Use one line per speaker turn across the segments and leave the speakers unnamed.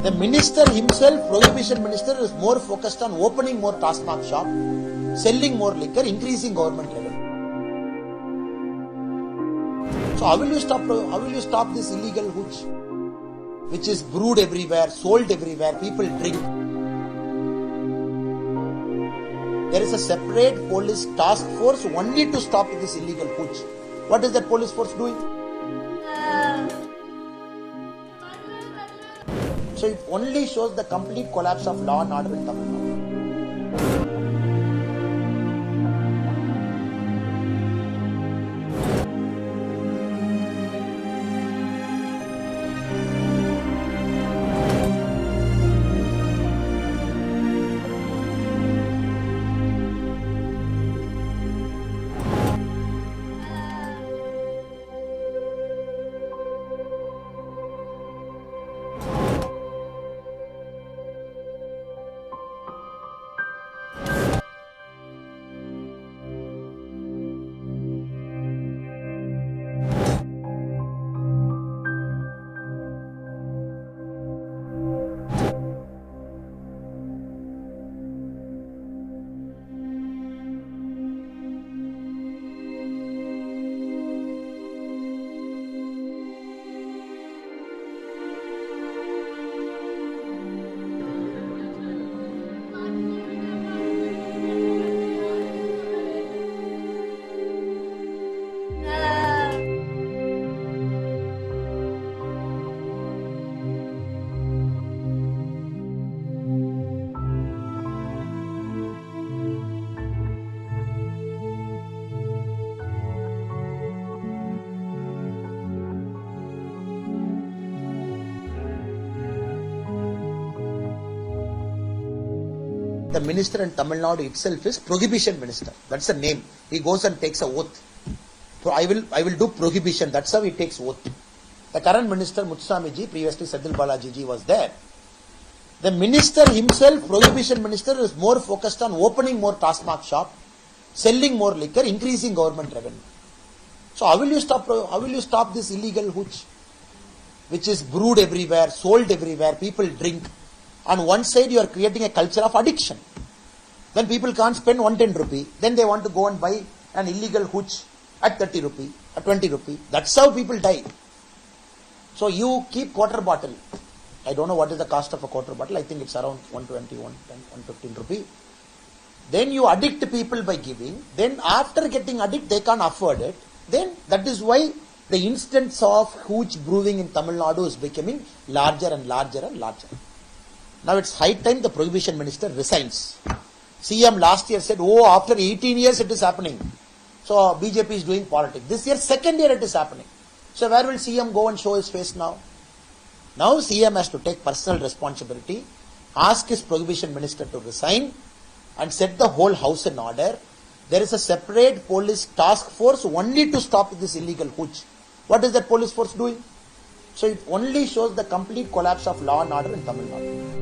The minister himself, prohibition minister, is more focused on opening more Taskmark shop, selling more liquor, increasing government revenue. So how will you stop this illegal hooch, which is brewed everywhere, sold everywhere, people drink? There is a separate police task force only to stop this illegal hooch. What is that police force doing? So it only shows the complete collapse of law and order in Tamil Nadu. The minister in Tamil Nadu itself is prohibition minister. That's the name. He goes and takes a oath. I will do prohibition. That's how he takes oath. The current minister Muthuswamiji, previously Sedil Balaji was there. The minister himself, prohibition minister, is more focused on opening more Taskmark shop, selling more liquor, increasing government revenue. So how will you stop this illegal hooch, which is brewed everywhere, sold everywhere, people drink? On one side, you are creating a culture of addiction. Then people can't spend 110 rupee. Then they want to go and buy an illegal hooch at 30 rupee, at 20 rupee. That's how people die. So you keep quarter bottle. I don't know what is the cost of a quarter bottle. I think it's around 120, 115 rupee. Then you addict people by giving. Then after getting addicted, they can't afford it. Then that is why the instance of hooch brewing in Tamil Nadu is becoming larger and larger and larger. Now it's high time the prohibition minister resigns. CM last year said, oh, after 18 years it is happening. So BJP is doing politics. This year, second year it is happening. So where will CM go and show his face now? Now CM has to take personal responsibility, ask his prohibition minister to resign and set the whole house in order. There is a separate police task force only to stop this illegal hooch. What is that police force doing? So it only shows the complete collapse of law and order in Tamil Nadu.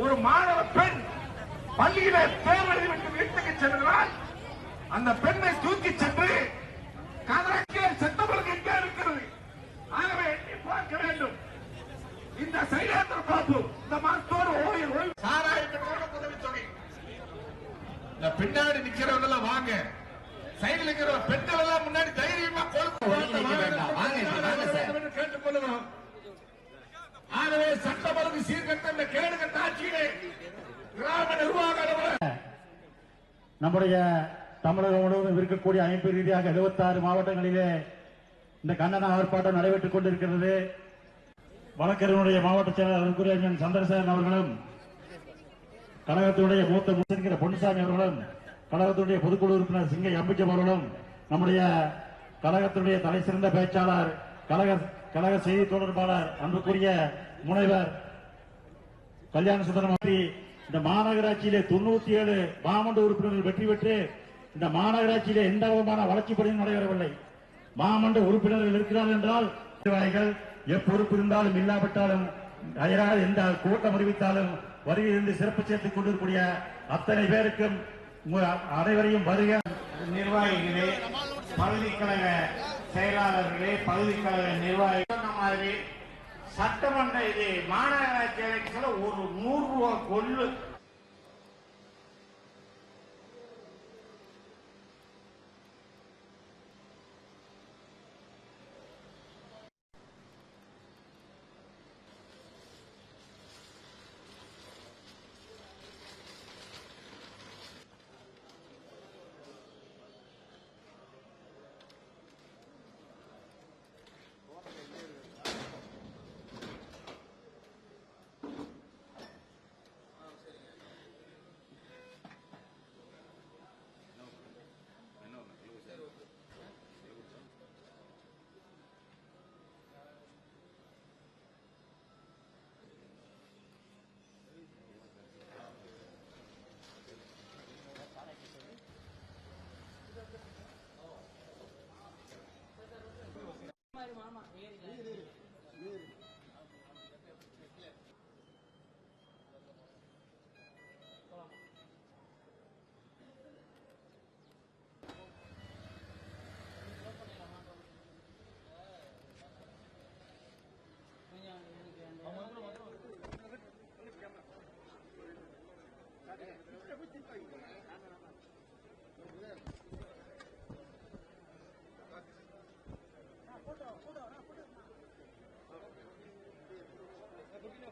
ஒரு மாணவ பெண் பள்ளியில தேர்வெழுதி விட்டு வீட்டுக்கு சென்றால் அந்த பெண்ணை தூக்கி சென்று கதறக்கே செத்தவர்களுக்கு எங்கே இருக்கிறது. ஆகவே எண்ணி பார்க்க வேண்டும். இந்த சைலேந்திர பாபு இந்த மாதத்தோடு ஓய்வு சாராயத்தோட உதவித்தொகை இந்த பின்னாடி நிக்கிறவங்க எல்லாம் வாங்க, சைடில் இருக்கிற பெண்கள் எல்லாம் முன்னாடி தைரியமா கேட்டுக் கொள்ளுவோம். ஆகவே சட்டம் ஒழுங்கு சீர்கட்ட இந்த கேடுகட்ட ஆட்சியிலே கிராம நிர்வாக
நம்முடைய தமிழகம் முழுவதும் இருக்கக்கூடிய அமைப்பு ரீதியாக 76 மாவட்டங்களிலே இந்த கண்டன ஆர்ப்பாட்டம் நடைபெற்றுக் கொண்டிருக்கிறது. வழக்கறிஞருடைய மாவட்ட செயலாளர் குருஞன் சந்திரசேகரன் அவர்களும், கழகத்தினுடைய மூத்த முன்னிற்கிற பொன்னுசாமி அவர்களும், கழகத்தினுடைய பொதுக்குழு உறுப்பினர் சிங்கை அம்பிஜம் அவர்களும், நம்முடைய கழகத்தினுடைய தலை சிறந்த பேச்சாளர், கழக செய்தி தொடர்பாளர் அன்புக்குரிய முனைவர் கல்யாண சுந்தரம் இந்த மாநகராட்சியிலே 97 மாமன்ற உறுப்பினர்கள் வெற்றி பெற்று இந்த மாநகராட்சியிலே எந்த விதமான வளர்ச்சி பணியும் நடைபெறவில்லை. மாமன்ற உறுப்பினர்கள் இருக்கிறார்கள் என்றால் நிர்வாகிகள் எப்பொறுப்பு இருந்தாலும் இல்லாவிட்டாலும் அயராது எந்த கூட்டம் அறிவித்தாலும் வருகையிலிருந்து சிறப்பு சேர்த்துக் கொண்டிருக்கூடிய அத்தனை பேருக்கும் அனைவரையும் வருக.
நிர்வாகிகளே, பகுதிக்கழக செயலாளர்களே, பகுதிக்கழக நிர்வாகிகள் மாதிரி சட்டமன்ற இது மாநகராட்சி எலெக்ஷன்ல ஒரு 100 ரூபாய் கொள்ளு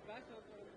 Flash out.